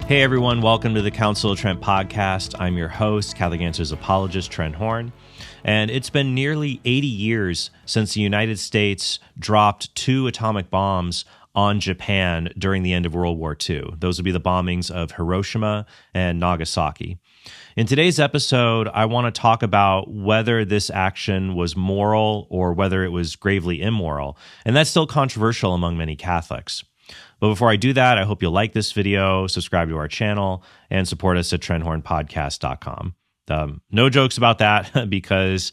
Hey everyone, welcome to the Council of Trent podcast. I'm your host, Catholic Answers apologist Trent Horn, and it's been nearly 80 years since the United States dropped 2 atomic bombs on Japan during the end of World War II. Those would be the bombings of Hiroshima and Nagasaki. In today's episode, I want to talk about whether this action was moral or whether it was gravely immoral, and that's still controversial among many Catholics. But before I do that, I hope you'll like this video, subscribe to our channel, and support us at TrentHornPodcast.com. No jokes about that because,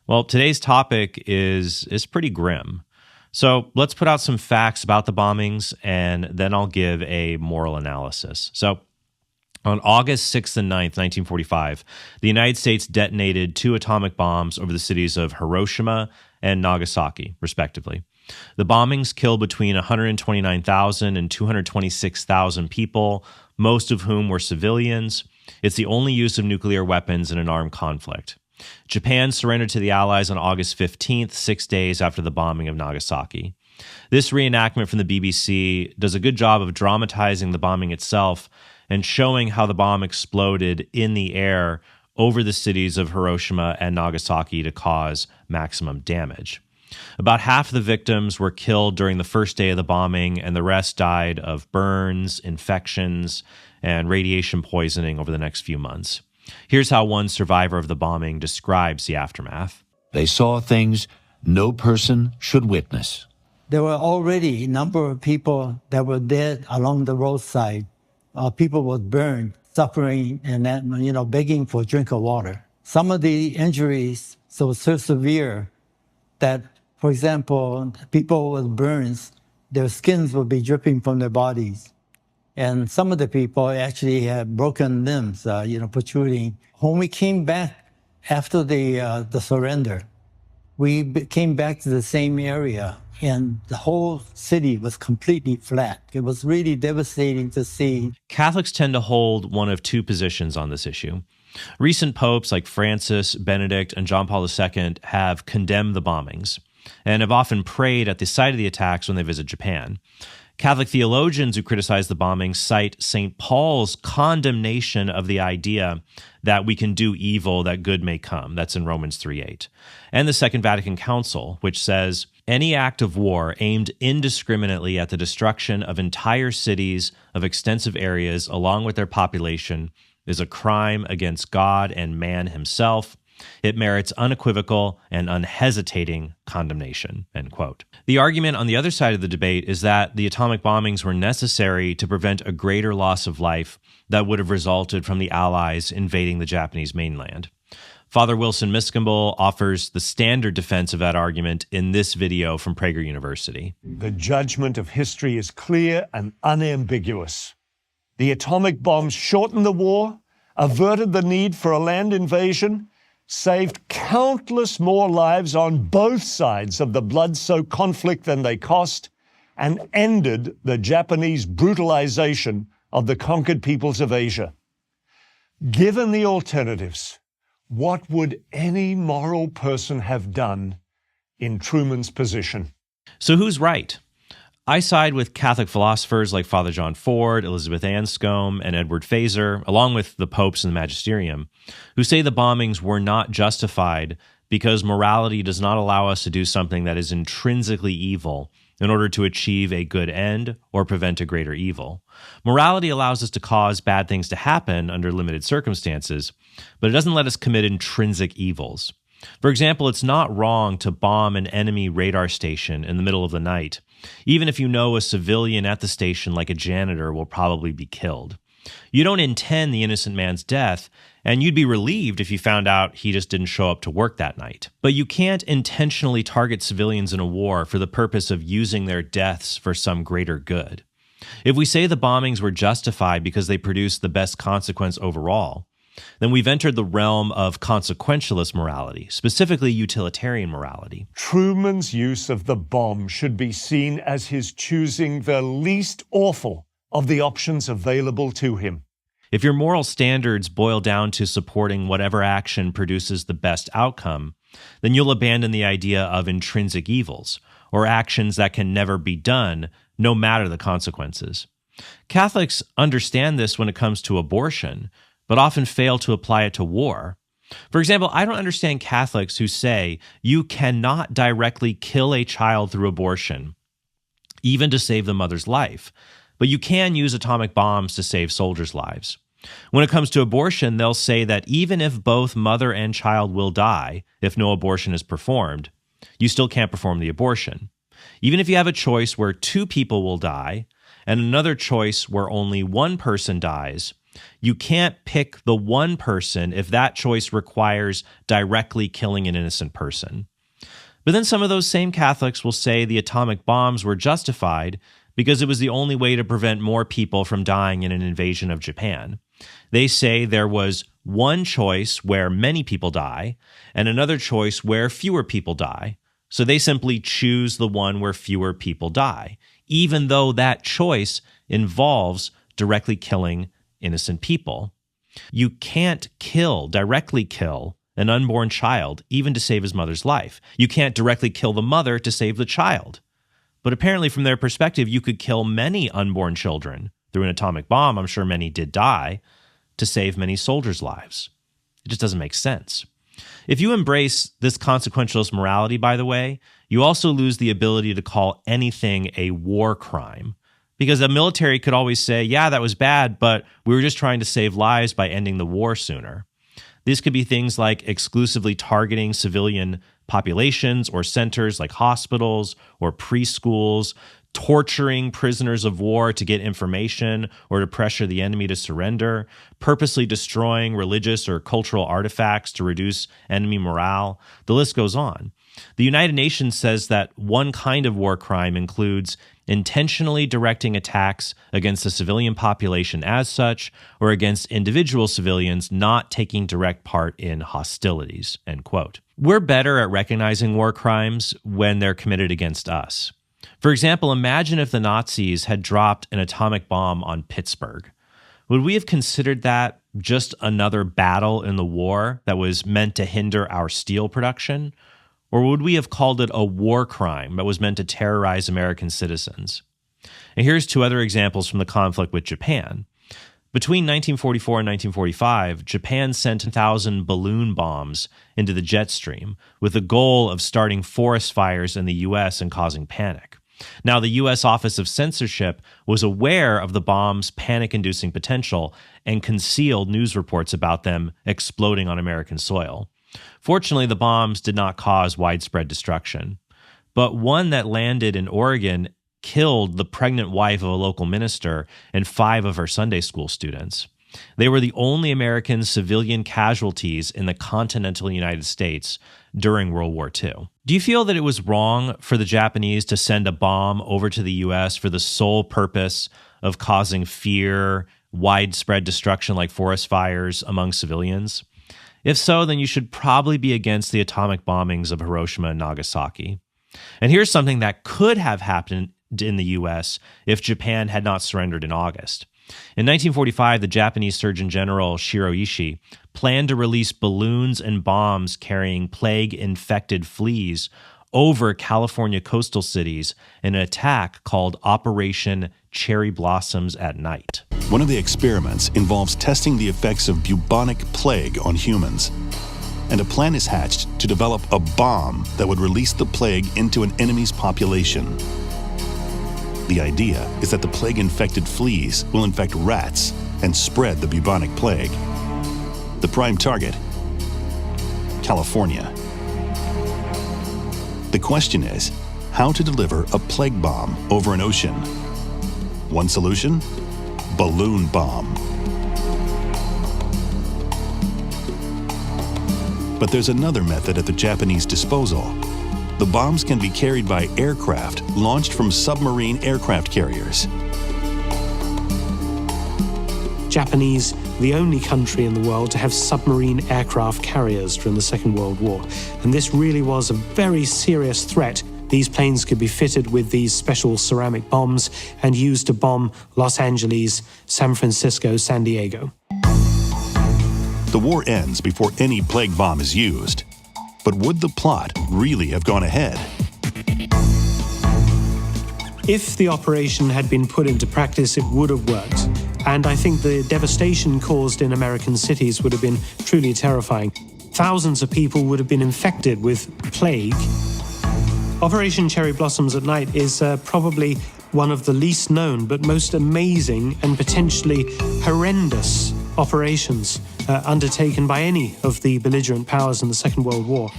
well, today's topic is pretty grim. So let's put out some facts about the bombings, and then I'll give a moral analysis. So on August 6th and 9th, 1945, the United States detonated 2 atomic bombs over the cities of Hiroshima and Nagasaki, respectively. The bombings killed between 129,000 and 226,000 people, most of whom were civilians. It's the only use of nuclear weapons in an armed conflict. Japan surrendered to the Allies on August 15th, 6 days after the bombing of Nagasaki. This reenactment from the BBC does a good job of dramatizing the bombing itself and showing how the bomb exploded in the air over the cities of Hiroshima and Nagasaki to cause maximum damage. About half the victims were killed during the first day of the bombing, and the rest died of burns, infections, and radiation poisoning over the next few months. Here's how one survivor of the bombing describes the aftermath. They saw things no person should witness. There were already a number of people that were dead along the roadside. People were burned, suffering, and begging for a drink of water. Some of the injuries were so severe that, for example, people with burns, their skins would be dripping from their bodies. And some of the people actually had broken limbs, protruding. When we came back after the surrender, we came back to the same area, and the whole city was completely flat. It was really devastating to see. Catholics tend to hold one of 2 positions on this issue. Recent popes like Francis, Benedict, and John Paul II have condemned the bombings and have often prayed at the site of the attacks when they visit Japan. Catholic theologians who criticize the bombings cite St. Paul's condemnation of the idea that we can do evil, that good may come. That's in Romans 3:8. And the Second Vatican Council, which says, any act of war aimed indiscriminately at the destruction of entire cities of extensive areas along with their population is a crime against God and man himself. It merits unequivocal and unhesitating condemnation, end quote. The argument on the other side of the debate is that the atomic bombings were necessary to prevent a greater loss of life that would have resulted from the Allies invading the Japanese mainland. Father Wilson Miskimble offers the standard defense of that argument in this video from Prager University. The judgment of history is clear and unambiguous. The atomic bombs shortened the war, averted the need for a land invasion, saved countless more lives on both sides of the blood-soaked conflict than they cost, and ended the Japanese brutalization of the conquered peoples of Asia. Given the alternatives, what would any moral person have done in Truman's position? So who's right? I side with Catholic philosophers like Father John Ford, Elizabeth Anscombe, and Edward Feser, along with the popes and the magisterium, who say the bombings were not justified because morality does not allow us to do something that is intrinsically evil in order to achieve a good end or prevent a greater evil. Morality allows us to cause bad things to happen under limited circumstances, but it doesn't let us commit intrinsic evils. For example, it's not wrong to bomb an enemy radar station in the middle of the night, even if you know a civilian at the station, like a janitor, will probably be killed. You don't intend the innocent man's death, and you'd be relieved if you found out he just didn't show up to work that night. But you can't intentionally target civilians in a war for the purpose of using their deaths for some greater good. If we say the bombings were justified because they produced the best consequence overall, then we've entered the realm of consequentialist morality, specifically utilitarian morality. Truman's use of the bomb should be seen as his choosing the least awful of the options available to him. If your moral standards boil down to supporting whatever action produces the best outcome, then you'll abandon the idea of intrinsic evils, or actions that can never be done, no matter the consequences. Catholics understand this when it comes to abortion, but often fail to apply it to war. For example, I don't understand Catholics who say you cannot directly kill a child through abortion, even to save the mother's life, but you can use atomic bombs to save soldiers' lives. When it comes to abortion, they'll say that even if both mother and child will die if no abortion is performed, you still can't perform the abortion. Even if you have a choice where 2 people will die and another choice where only 1 person dies, you can't pick the one person if that choice requires directly killing an innocent person. But then some of those same Catholics will say the atomic bombs were justified because it was the only way to prevent more people from dying in an invasion of Japan. They say there was one choice where many people die and another choice where fewer people die. So they simply choose the one where fewer people die, even though that choice involves directly killing innocent people. You can't directly kill an unborn child, even to save his mother's life. You can't directly kill the mother to save the child. But apparently, from their perspective, you could kill many unborn children through an atomic bomb. I'm sure many did die to save many soldiers' lives. It just doesn't make sense. If you embrace this consequentialist morality, by the way, you also lose the ability to call anything a war crime. Because the military could always say, yeah, that was bad, but we were just trying to save lives by ending the war sooner. These could be things like exclusively targeting civilian populations or centers like hospitals or preschools, torturing prisoners of war to get information or to pressure the enemy to surrender, purposely destroying religious or cultural artifacts to reduce enemy morale. The list goes on. The United Nations says that one kind of war crime includes intentionally directing attacks against the civilian population as such, or against individual civilians not taking direct part in hostilities, end quote. We're better at recognizing war crimes when they're committed against us. For example, imagine if the Nazis had dropped an atomic bomb on Pittsburgh. Would we have considered that just another battle in the war that was meant to hinder our steel production? Or would we have called it a war crime that was meant to terrorize American citizens? And here's 2 other examples from the conflict with Japan. Between 1944 and 1945, Japan sent 1,000 balloon bombs into the jet stream with the goal of starting forest fires in the U.S. and causing panic. Now, the U.S. Office of Censorship was aware of the bombs' panic-inducing potential and concealed news reports about them exploding on American soil. Fortunately, the bombs did not cause widespread destruction, but one that landed in Oregon killed the pregnant wife of a local minister and 5 of her Sunday school students. They were the only American civilian casualties in the continental United States during World War II. Do you feel that it was wrong for the Japanese to send a bomb over to the U.S. for the sole purpose of causing fear, widespread destruction like forest fires among civilians? If so, then you should probably be against the atomic bombings of Hiroshima and Nagasaki. And here's something that could have happened in the U.S. if Japan had not surrendered in August. In 1945, the Japanese Surgeon General Shiroishi planned to release balloons and bombs carrying plague-infected fleas over California coastal cities in an attack called Operation Cherry Blossoms at Night. One of the experiments involves testing the effects of bubonic plague on humans. And a plan is hatched to develop a bomb that would release the plague into an enemy's population. The idea is that the plague-infected fleas will infect rats and spread the bubonic plague. The prime target, California. The question is, how to deliver a plague bomb over an ocean. One solution? Balloon bomb. But there's another method at the Japanese disposal. The bombs can be carried by aircraft launched from submarine aircraft carriers. Japanese, the only country in the world to have submarine aircraft carriers during the Second World War. And this really was a very serious threat. These planes could be fitted with these special ceramic bombs and used to bomb Los Angeles, San Francisco, San Diego. The war ends before any plague bomb is used. But would the plot really have gone ahead? If the operation had been put into practice, it would have worked. And I think the devastation caused in American cities would have been truly terrifying. Thousands of people would have been infected with plague. Operation Cherry Blossoms at Night is probably one of the least known but most amazing and potentially horrendous operations undertaken by any of the belligerent powers in the Second World War.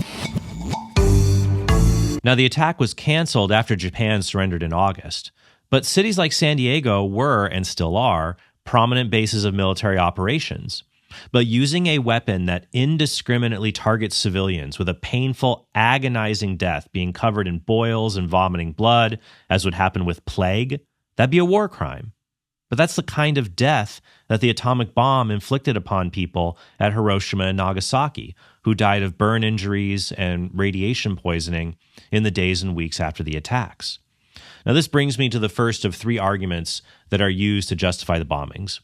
Now, the attack was canceled after Japan surrendered in August, but cities like San Diego were, and still are, prominent bases of military operations. But using a weapon that indiscriminately targets civilians with a painful, agonizing death being covered in boils and vomiting blood, as would happen with plague, that'd be a war crime. But that's the kind of death that the atomic bomb inflicted upon people at Hiroshima and Nagasaki, who died of burn injuries and radiation poisoning in the days and weeks after the attacks. Now, this brings me to the first of three arguments that are used to justify the bombings.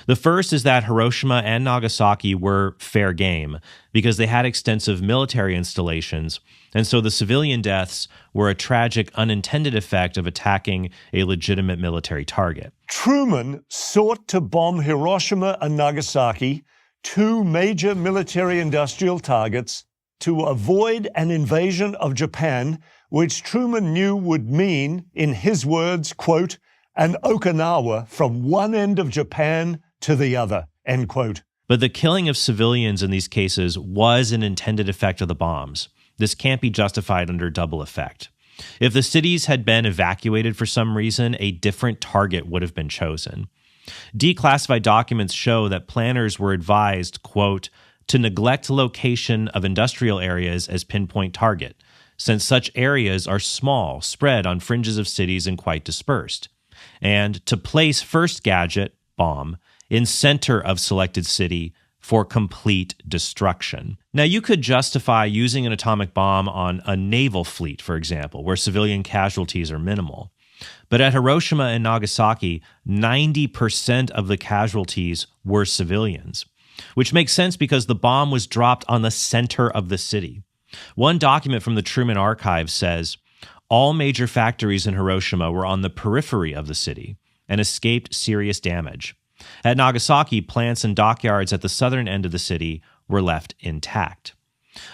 The first is that Hiroshima and Nagasaki were fair game because they had extensive military installations, and so the civilian deaths were a tragic unintended effect of attacking a legitimate military target. Truman sought to bomb Hiroshima and Nagasaki, two major military industrial targets, to avoid an invasion of Japan, which Truman knew would mean, in his words, quote, an Okinawa from one end of Japan to the other, end quote. But the killing of civilians in these cases was an intended effect of the bombs. This can't be justified under double effect. If the cities had been evacuated for some reason, a different target would have been chosen. Declassified documents show that planners were advised, quote, to neglect location of industrial areas as pinpoint target, since such areas are small, spread on fringes of cities and quite dispersed, and to place first gadget, bomb, in center of selected city for complete destruction. Now, you could justify using an atomic bomb on a naval fleet, for example, where civilian casualties are minimal. But at Hiroshima and Nagasaki, 90% of the casualties were civilians, which makes sense because the bomb was dropped on the center of the city. One document from the Truman Archive says, all major factories in Hiroshima were on the periphery of the city and escaped serious damage. At Nagasaki, plants and dockyards at the southern end of the city were left intact.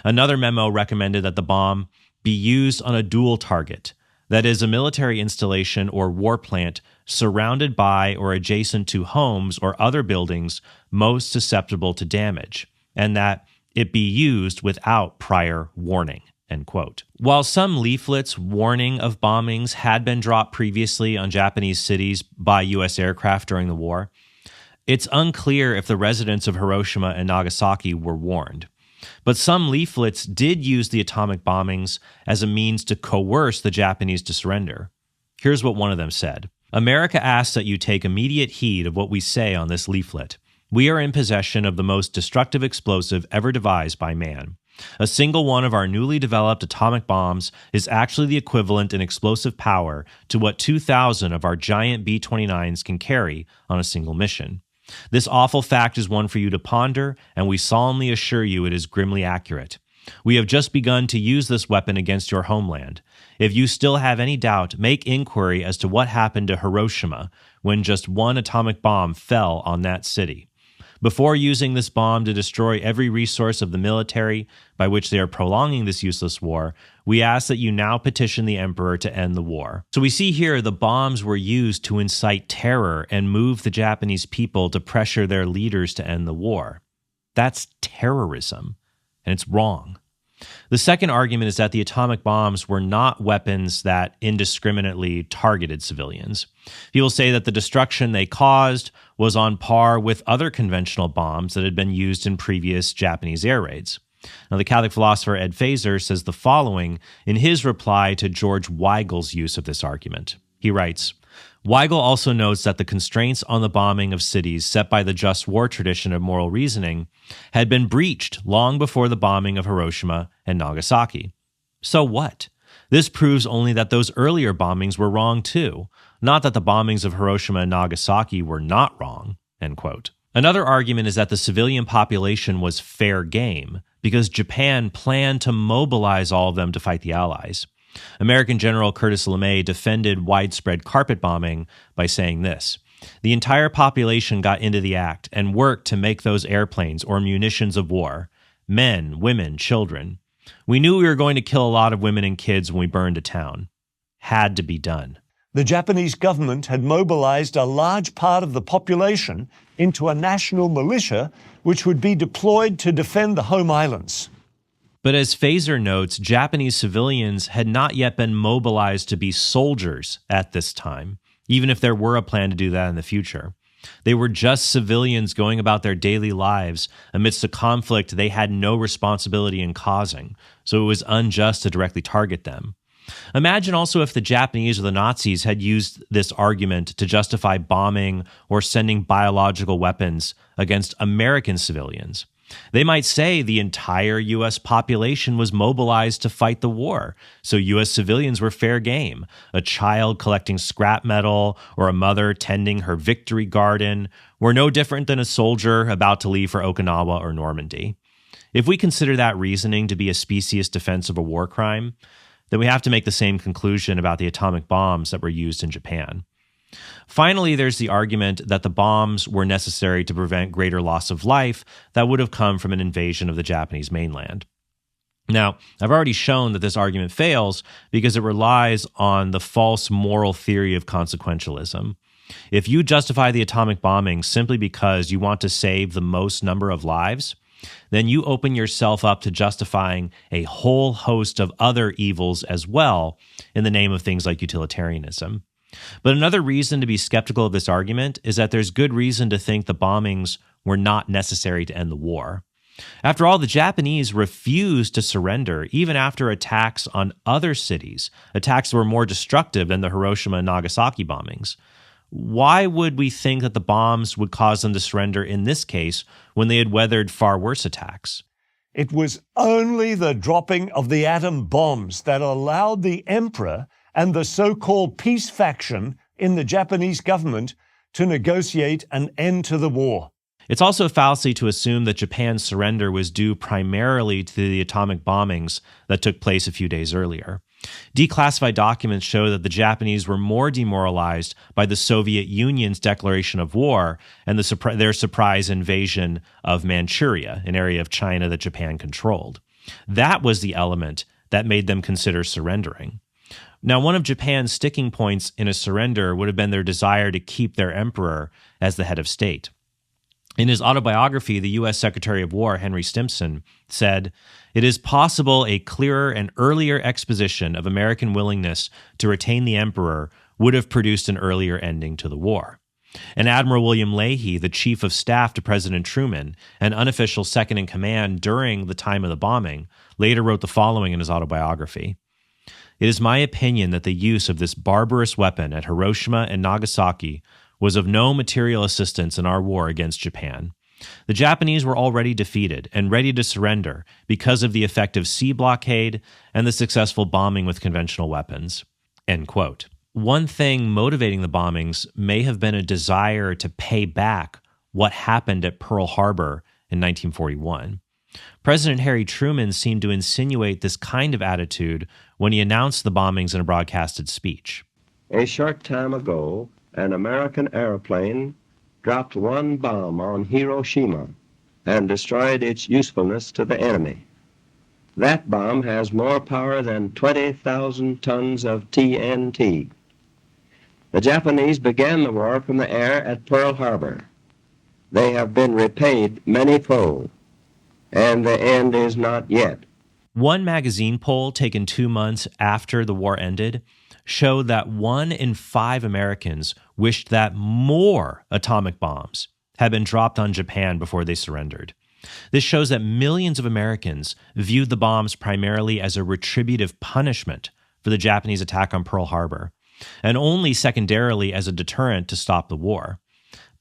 Another memo recommended that the bomb be used on a dual target, that is, a military installation or war plant surrounded by or adjacent to homes or other buildings most susceptible to damage, and that it be used without prior warning. End quote. While some leaflets warning of bombings had been dropped previously on Japanese cities by U.S. aircraft during the war, it's unclear if the residents of Hiroshima and Nagasaki were warned. But some leaflets did use the atomic bombings as a means to coerce the Japanese to surrender. Here's what one of them said. America asks that you take immediate heed of what we say on this leaflet. We are in possession of the most destructive explosive ever devised by man. A single one of our newly developed atomic bombs is actually the equivalent in explosive power to what 2,000 of our giant B-29s can carry on a single mission. This awful fact is one for you to ponder, and we solemnly assure you it is grimly accurate. We have just begun to use this weapon against your homeland. If you still have any doubt, make inquiry as to what happened to Hiroshima when just one atomic bomb fell on that city. Before using this bomb to destroy every resource of the military by which they are prolonging this useless war, we ask that you now petition the emperor to end the war. So we see here the bombs were used to incite terror and move the Japanese people to pressure their leaders to end the war. That's terrorism, and it's wrong. The second argument is that the atomic bombs were not weapons that indiscriminately targeted civilians. People say that the destruction they caused was on par with other conventional bombs that had been used in previous Japanese air raids. Now, the Catholic philosopher Ed Feser says the following in his reply to George Weigel's use of this argument. He writes, Weigel also notes that the constraints on the bombing of cities set by the just war tradition of moral reasoning had been breached long before the bombing of Hiroshima and Nagasaki. So what? This proves only that those earlier bombings were wrong too, not that the bombings of Hiroshima and Nagasaki were not wrong. End quote. Another argument is that the civilian population was fair game because Japan planned to mobilize all of them to fight the Allies. American General Curtis LeMay defended widespread carpet bombing by saying this: "The entire population got into the act and worked to make those airplanes or munitions of war. Men, women, children. We knew we were going to kill a lot of women and kids when we burned a town. Had to be done." The Japanese government had mobilized a large part of the population into a national militia which would be deployed to defend the home islands. But as Fazer notes, Japanese civilians had not yet been mobilized to be soldiers at this time, even if there were a plan to do that in the future. They were just civilians going about their daily lives amidst a conflict they had no responsibility in causing, so it was unjust to directly target them. Imagine also if the Japanese or the Nazis had used this argument to justify bombing or sending biological weapons against American civilians. They might say the entire U.S. population was mobilized to fight the war, so U.S. civilians were fair game. A child collecting scrap metal or a mother tending her victory garden were no different than a soldier about to leave for Okinawa or Normandy. If we consider that reasoning to be a specious defense of a war crime, then we have to make the same conclusion about the atomic bombs that were used in Japan. Finally, there's the argument that the bombs were necessary to prevent greater loss of life that would have come from an invasion of the Japanese mainland. Now, I've already shown that this argument fails because it relies on the false moral theory of consequentialism. If you justify the atomic bombing simply because you want to save the most number of lives, then you open yourself up to justifying a whole host of other evils as well in the name of things like utilitarianism. But another reason to be skeptical of this argument is that there's good reason to think the bombings were not necessary to end the war. After all, the Japanese refused to surrender even after attacks on other cities, attacks that were more destructive than the Hiroshima and Nagasaki bombings. Why would we think that the bombs would cause them to surrender in this case when they had weathered far worse attacks? It was only the dropping of the atom bombs that allowed the emperor and the so-called peace faction in the Japanese government to negotiate an end to the war. It's also a fallacy to assume that Japan's surrender was due primarily to the atomic bombings that took place a few days earlier. Declassified documents show that the Japanese were more demoralized by the Soviet Union's declaration of war and their surprise invasion of Manchuria, an area of China that Japan controlled. That was the element that made them consider surrendering. Now, one of Japan's sticking points in a surrender would have been their desire to keep their emperor as the head of state. In his autobiography, the U.S. Secretary of War, Henry Stimson, said, "It is possible a clearer and earlier exposition of American willingness to retain the emperor would have produced an earlier ending to the war." And Admiral William Leahy, the chief of staff to President Truman, an unofficial second in command during the time of the bombing, later wrote the following in his autobiography: "It is my opinion that the use of this barbarous weapon at Hiroshima and Nagasaki was of no material assistance in our war against Japan. The Japanese were already defeated and ready to surrender because of the effective sea blockade and the successful bombing with conventional weapons." End quote. One thing motivating the bombings may have been a desire to pay back what happened at Pearl Harbor in 1941. President Harry Truman seemed to insinuate this kind of attitude when he announced the bombings in a broadcasted speech. "A short time ago, an American airplane dropped one bomb on Hiroshima and destroyed its usefulness to the enemy. That bomb has more power than 20,000 tons of TNT. The Japanese began the war from the air at Pearl Harbor. They have been repaid manyfold, and the end is not yet." One magazine poll taken 2 months after the war ended showed that 1 in 5 Americans wished that more atomic bombs had been dropped on Japan before they surrendered. This shows that millions of Americans viewed the bombs primarily as a retributive punishment for the Japanese attack on Pearl Harbor, and only secondarily as a deterrent to stop the war.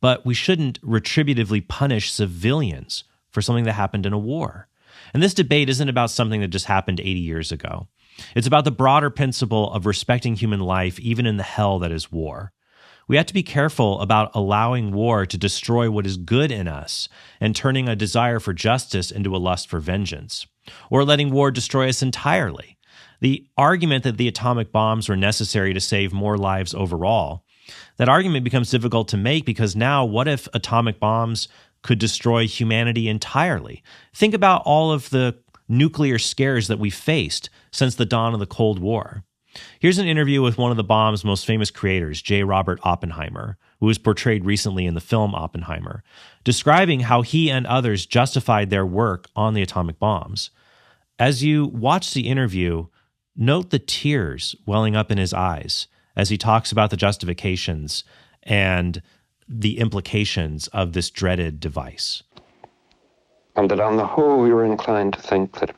But we shouldn't retributively punish civilians for something that happened in a war. And this debate isn't about something that just happened 80 years ago. It's about the broader principle of respecting human life even in the hell that is war. We have to be careful about allowing war to destroy what is good in us and turning a desire for justice into a lust for vengeance, or letting war destroy us entirely. The argument that the atomic bombs were necessary to save more lives overall, that argument becomes difficult to make because now what if atomic bombs could destroy humanity entirely? Think about all of the nuclear scares that we've faced since the dawn of the Cold War. Here's an interview with one of the bomb's most famous creators, J. Robert Oppenheimer, who was portrayed recently in the film Oppenheimer, describing how he and others justified their work on the atomic bombs. As you watch the interview, note the tears welling up in his eyes as he talks about the justifications and the implications of this dreaded device. And that on the whole, we were inclined to think that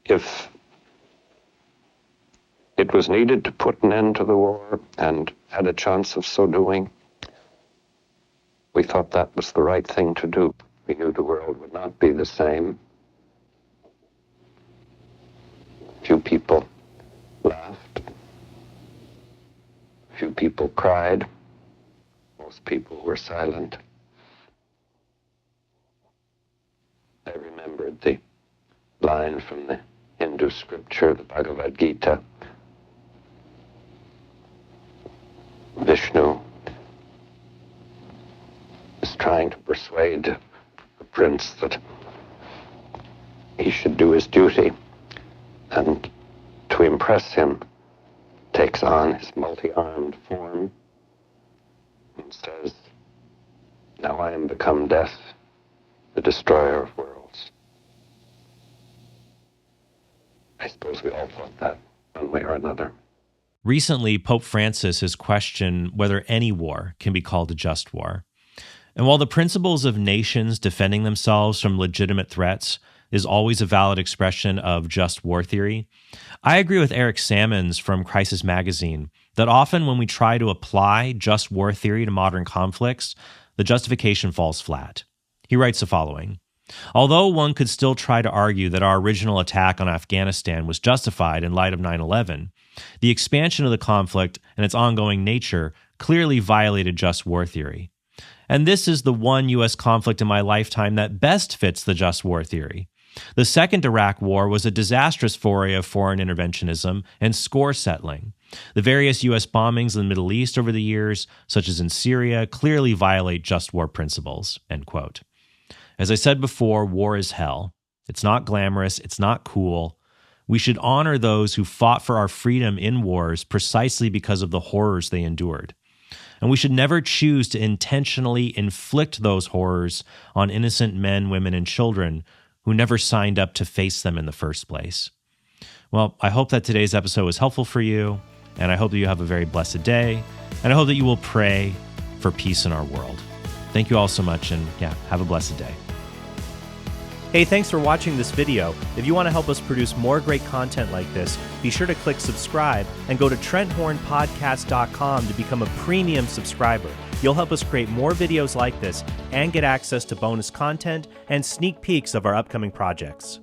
if it was needed to put an end to the war and had a chance of so doing, we thought that was the right thing to do. We knew the world would not be the same. Few people laughed. Few people cried. Most people were silent. I remembered the line from the Hindu scripture, the Bhagavad Gita. Vishnu is trying to persuade the prince that he should do his duty, and to impress him takes on his multi-armed form and says, "Now I am become death, the destroyer of worlds." I suppose we all thought that one way or another. Recently, Pope Francis has questioned whether any war can be called a just war. And while the principles of nations defending themselves from legitimate threats is always a valid expression of just war theory, I agree with Eric Sammons from Crisis Magazine that often when we try to apply just war theory to modern conflicts, the justification falls flat. He writes the following: although one could still try to argue that our original attack on Afghanistan was justified in light of 9/11, the expansion of the conflict and its ongoing nature clearly violated just war theory. And this is the one U.S. conflict in my lifetime that best fits the just war theory. The second Iraq War was a disastrous foray of foreign interventionism and score settling. The various U.S. bombings in the Middle East over the years, such as in Syria, clearly violate just war principles, end quote. As I said before, war is hell. It's not glamorous. It's not cool. We should honor those who fought for our freedom in wars precisely because of the horrors they endured. And we should never choose to intentionally inflict those horrors on innocent men, women, and children who never signed up to face them in the first place. Well, I hope that today's episode was helpful for you, and I hope that you have a very blessed day, and I hope that you will pray for peace in our world. Thank you all so much, and have a blessed day. Hey, thanks for watching this video. If you want to help us produce more great content like this, be sure to click subscribe and go to TrentHornPodcast.com to become a premium subscriber. You'll help us create more videos like this and get access to bonus content and sneak peeks of our upcoming projects.